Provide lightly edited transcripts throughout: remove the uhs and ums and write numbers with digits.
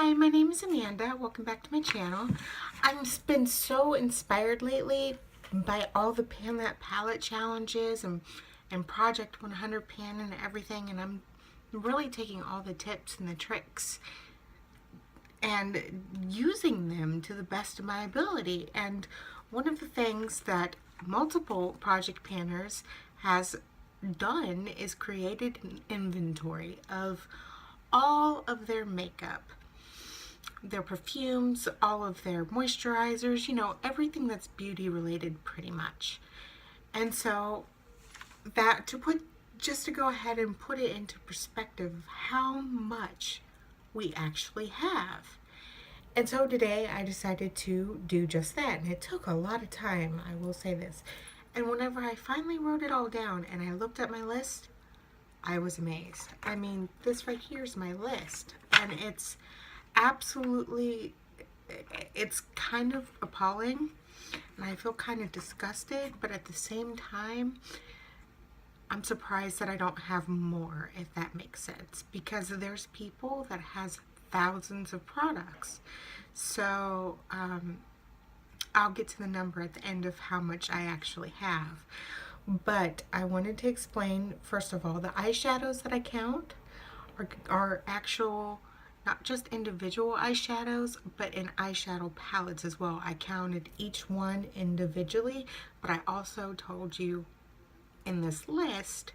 Hi, my name is Amanda. Welcome back to my channel. I've been so inspired lately by all the Pan That Palette challenges and Project 100 Pan and everything, and I'm really taking all the tips and the tricks and using them to the best of my ability. And one of the things that multiple Project Panners has done is created an inventory of all of their makeup, their perfumes, all of their moisturizers, everything that's beauty related pretty much. And so just to go ahead and put it into perspective of how much we actually have. And so today I decided to do just that. And it took a lot of time, I will say this. And whenever I finally wrote it all down and I looked at my list, I was amazed. I mean, this right here is my list. And it's absolutely, it's kind of appalling. And I feel kind of disgusted. But at the same time, I'm surprised that I don't have more, if that makes sense. Because there's people that has thousands of products. So I'll get to the number at the end of how much I actually have. But I wanted to explain, first of all, the eyeshadows that I count are actual, not just individual eyeshadows, but in eyeshadow palettes as well. I counted each one individually, but I also told you in this list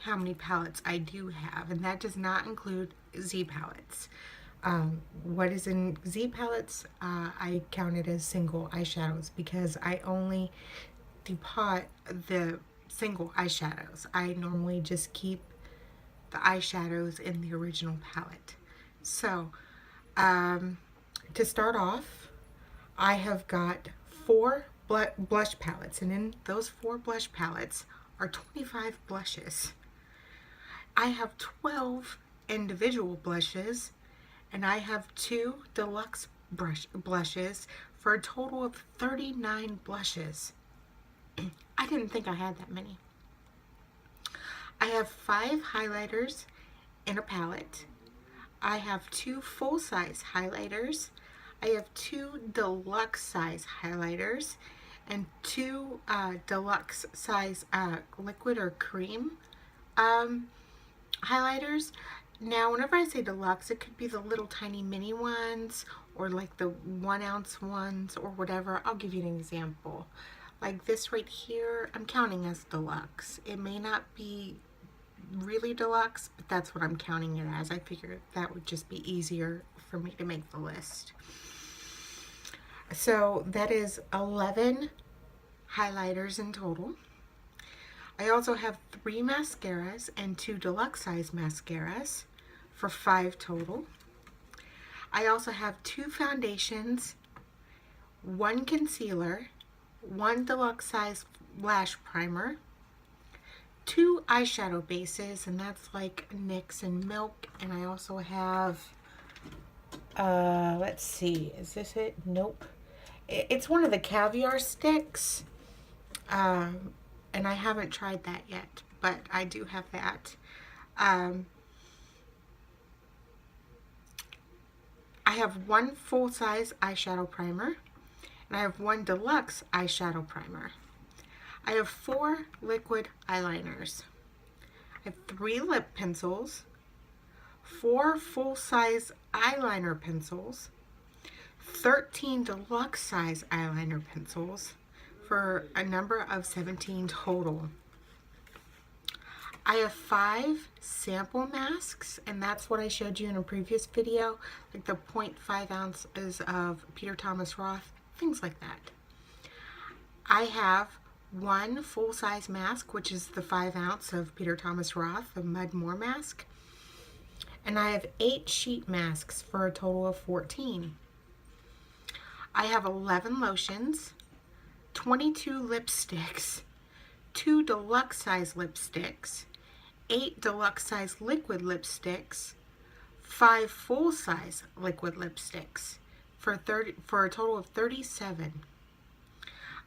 how many palettes I do have, and that does not include Z palettes. What is in Z palettes, I counted as single eyeshadows because I only depot the single eyeshadows. I normally just keep the eyeshadows in the original palette. So, to start off, I have got 4 blush palettes, and in those 4 blush palettes are 25 blushes. I have 12 individual blushes, and I have 2 deluxe blushes for a total of 39 blushes. I didn't think I had that many. I have 5 highlighters in a palette. I have 2 full-size highlighters. I have 2 deluxe size highlighters and 2 deluxe size liquid or cream highlighters. Now, whenever I say deluxe, it could be the little tiny mini ones or like the 1 ounce ones or whatever. I'll give you an example. Like this right here, I'm counting as deluxe. It may not be really deluxe, but that's what I'm counting it as. I figured that would just be easier for me to make the list. So that is 11 highlighters in total. I also have 3 mascaras and 2 deluxe size mascaras for 5 total. I also have 2 foundations, 1 concealer, 1 deluxe size lash primer, 2 eyeshadow bases, and that's like NYX and Milk. And I also have, let's see, is this it? Nope. It's one of the caviar sticks, and I haven't tried that yet, but I do have that. I have 1 full-size eyeshadow primer, and I have 1 deluxe eyeshadow primer. I have 4 liquid eyeliners. I have 3 lip pencils, 4 full-size eyeliner pencils, 13 deluxe size eyeliner pencils for a number of 17 total. I have 5 sample masks, and that's what I showed you in a previous video, like the 0.5 ounces of Peter Thomas Roth, things like that. I have 1 full-size mask, which is the 5 ounce of Peter Thomas Roth, the Mud More mask. And I have 8 sheet masks for a total of 14. I have 11 lotions, 22 lipsticks, 2 deluxe size lipsticks, 8 deluxe size liquid lipsticks, 5 full size liquid lipsticks for a total of 37.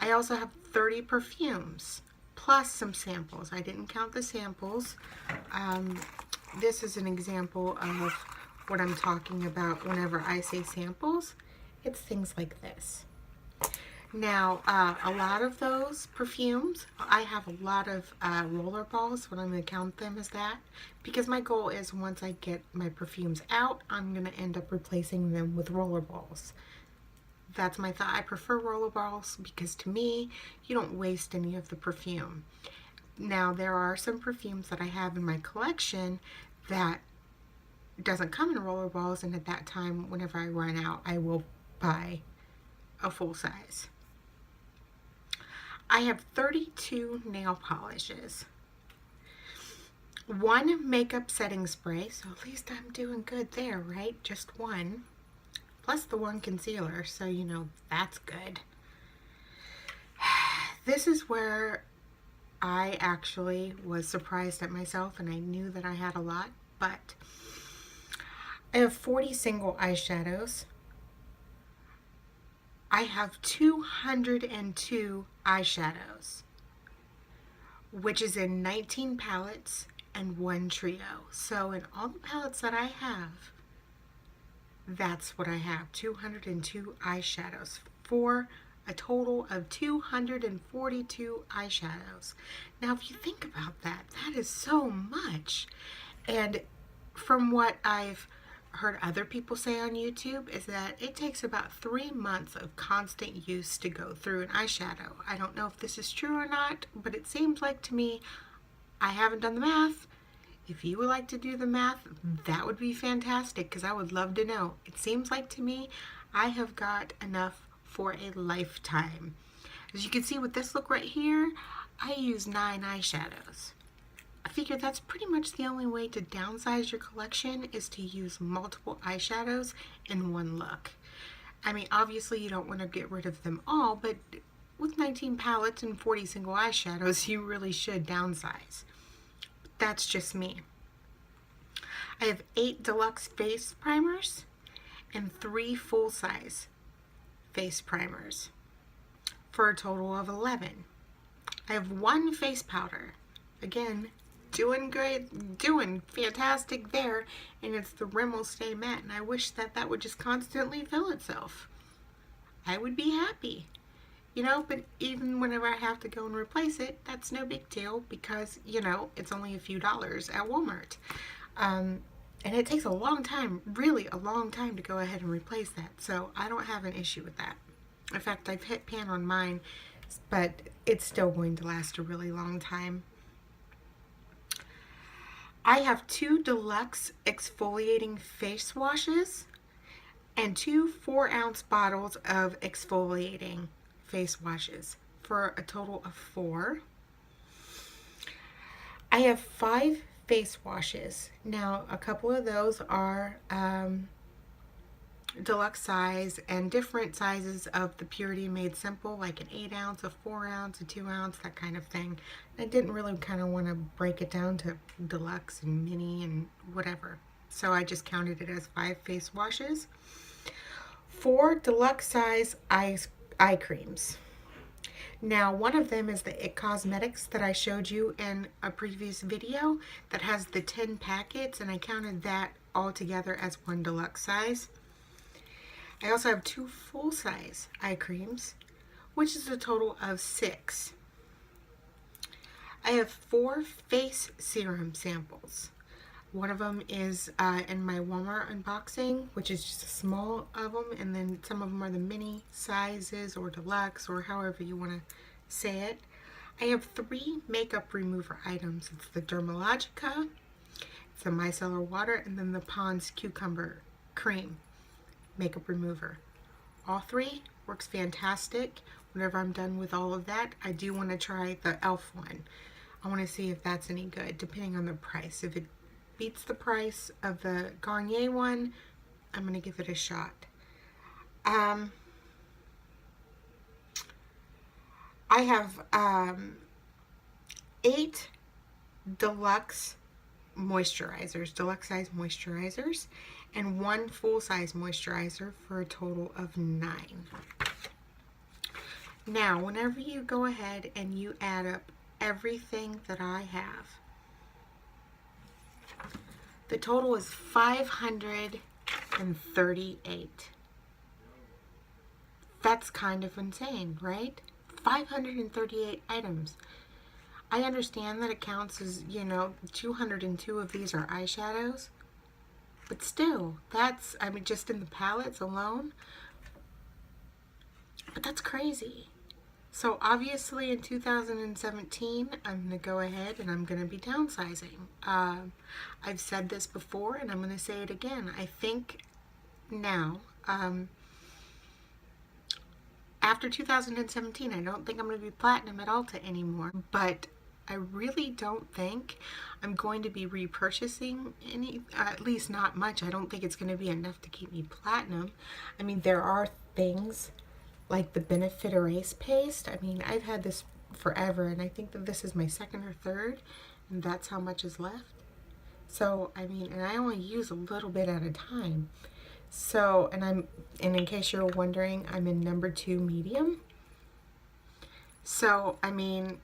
I also have 30 perfumes plus some samples. I didn't count the samples. This is an example of what I'm talking about whenever I say samples. It's things like this. Now, a lot of those perfumes, I have a lot of roller balls, what I'm going to count them as that, because my goal is once I get my perfumes out, I'm going to end up replacing them with roller balls. That's my thought. I prefer roller balls because to me, you don't waste any of the perfume. Now, there are some perfumes that I have in my collection that doesn't come in roller balls, and at that time, whenever I run out, I will buy a full size. I have 32 nail polishes, 1 makeup setting spray, so at least I'm doing good there, right? Just 1, plus the 1 concealer, so you know that's good. This is where I actually was surprised at myself, and I knew that I had a lot, but I have 40 single eyeshadows. I have 202 eyeshadows, which is in 19 palettes and 1 trio. So in all the palettes that I have, that's what I have, 202 eyeshadows for a total of 242 eyeshadows. Now, if you think about that, that is so much. And from what I've heard other people say on YouTube is that it takes about 3 months of constant use to go through an eyeshadow. I don't know if this is true or not, but it seems like to me, I haven't done the math. If you would like to do the math, that would be fantastic because I would love to know. It seems like to me, I have got enough for a lifetime. As you can see with this look right here, I use 9 eyeshadows. I figure that's pretty much the only way to downsize your collection is to use multiple eyeshadows in one look. I mean, obviously you don't want to get rid of them all, but with 19 palettes and 40 single eyeshadows, you really should downsize. That's just me. I have 8 deluxe face primers and 3 full-size face primers for a total of 11. I have 1 face powder. Again, doing great, doing fantastic there, and it's the Rimmel Stay Matte, and I wish that that would just constantly fill itself. I would be happy, you know, but even whenever I have to go and replace it, that's no big deal because, you know, it's only a few dollars at Walmart. And it takes a long time, really a long time to go ahead and replace that, so I don't have an issue with that. In fact, I've hit pan on mine, but it's still going to last a really long time. I have 2 deluxe exfoliating face washes and 2 4-ounce bottles of exfoliating face washes for a total of 4. I have 5 face washes. Now, a couple of those are deluxe size and different sizes of the Purity Made Simple, like an 8-ounce, a 4-ounce, a 2-ounce, that kind of thing. I didn't really kind of want to break it down to deluxe and mini and whatever, so I just counted it as 5 face washes. 4 deluxe size eye creams. Now, one of them is the IT Cosmetics that I showed you in a previous video that has the 10 packets, and I counted that all together as 1 deluxe size. I also have 2 full-size eye creams, which is a total of 6. I have 4 face serum samples. One of them is in my Walmart unboxing, which is just a small of them, and then some of them are the mini sizes or deluxe or however you want to say it. I have 3 makeup remover items. It's the Dermalogica, it's the Micellar Water, and then the Pond's Cucumber Cream makeup remover. All 3 works fantastic. Whenever I'm done with all of that, I do want to try the e.l.f. one. I want to see if that's any good, depending on the price. If it beats the price of the Garnier one, I'm going to give it a shot. I have 8 deluxe moisturizers, deluxe size moisturizers, and 1 full size moisturizer for a total of 9. Now, whenever you go ahead and you add up everything that I have, the total is 500 $538. That's kind of insane, right? 538 items. I understand that it counts as, 202 of these are eyeshadows. But still, that's, I mean, just in the palettes alone. But that's crazy. So obviously in 2017, I'm going to go ahead and I'm going to be downsizing. I've said this before and I'm going to say it again. I think now, after 2017, I don't think I'm going to be platinum at Ulta anymore. But I really don't think I'm going to be repurchasing any, at least not much. I don't think it's going to be enough to keep me platinum. I mean, there are things like the Benefit Erase Paste. I mean, I've had this forever, and I think that this is my second or third, and that's how much is left. So, I mean, and I only use a little bit at a time. So, and in case you're wondering, I'm in number 2 medium. So, I mean,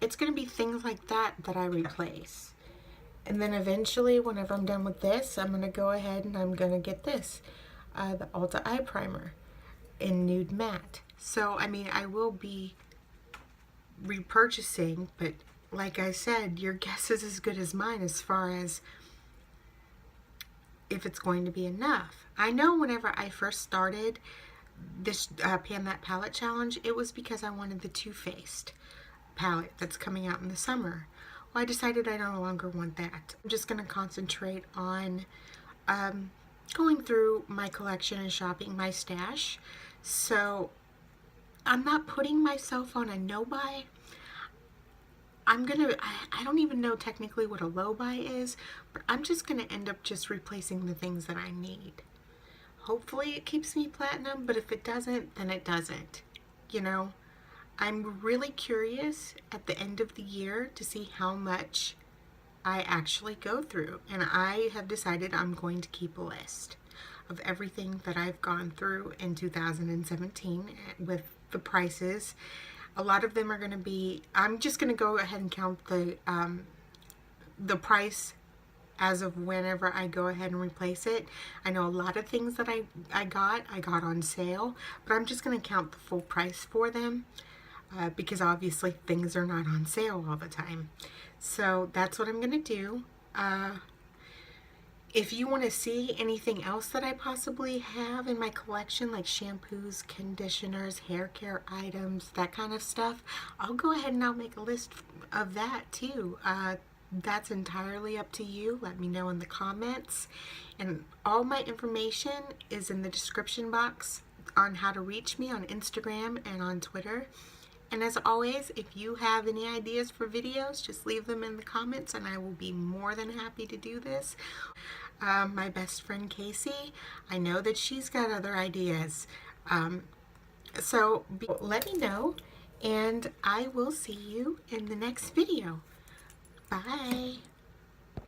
it's going to be things like that that I replace. And then eventually, whenever I'm done with this, I'm going to go ahead and I'm going to get this, the Ulta Eye Primer in Nude Matte. So, I mean, I will be repurchasing, but like I said, your guess is as good as mine as far as if it's going to be enough. I know whenever I first started this Pan That Palette Challenge, it was because I wanted the Too Faced palette that's coming out in the summer. Well, I decided I no longer want that. I'm just going to concentrate on going through my collection and shopping my stash. So I'm not putting myself on a no-buy. I don't even know technically what a low buy is, but I'm just going to end up just replacing the things that I need. Hopefully it keeps me platinum, but if it doesn't, then it doesn't. You know, I'm really curious at the end of the year to see how much I actually go through. And I have decided I'm going to keep a list of everything that I've gone through in 2017 with the prices. A lot of them are going to be, I'm just going to go ahead and count the price as of whenever I go ahead and replace it. I know a lot of things that I got on sale, but I'm just going to count the full price for them because obviously things are not on sale all the time. So that's what I'm going to do. If you want to see anything else that I possibly have in my collection, like shampoos, conditioners, hair care items, that kind of stuff, I'll go ahead and I'll make a list of that too. That's entirely up to you. Let me know in the comments. And all my information is in the description box on how to reach me on Instagram and on Twitter. And as always, if you have any ideas for videos, just leave them in the comments and I will be more than happy to do this. My best friend Casey, I know that she's got other ideas. So let me know and I will see you in the next video. Bye.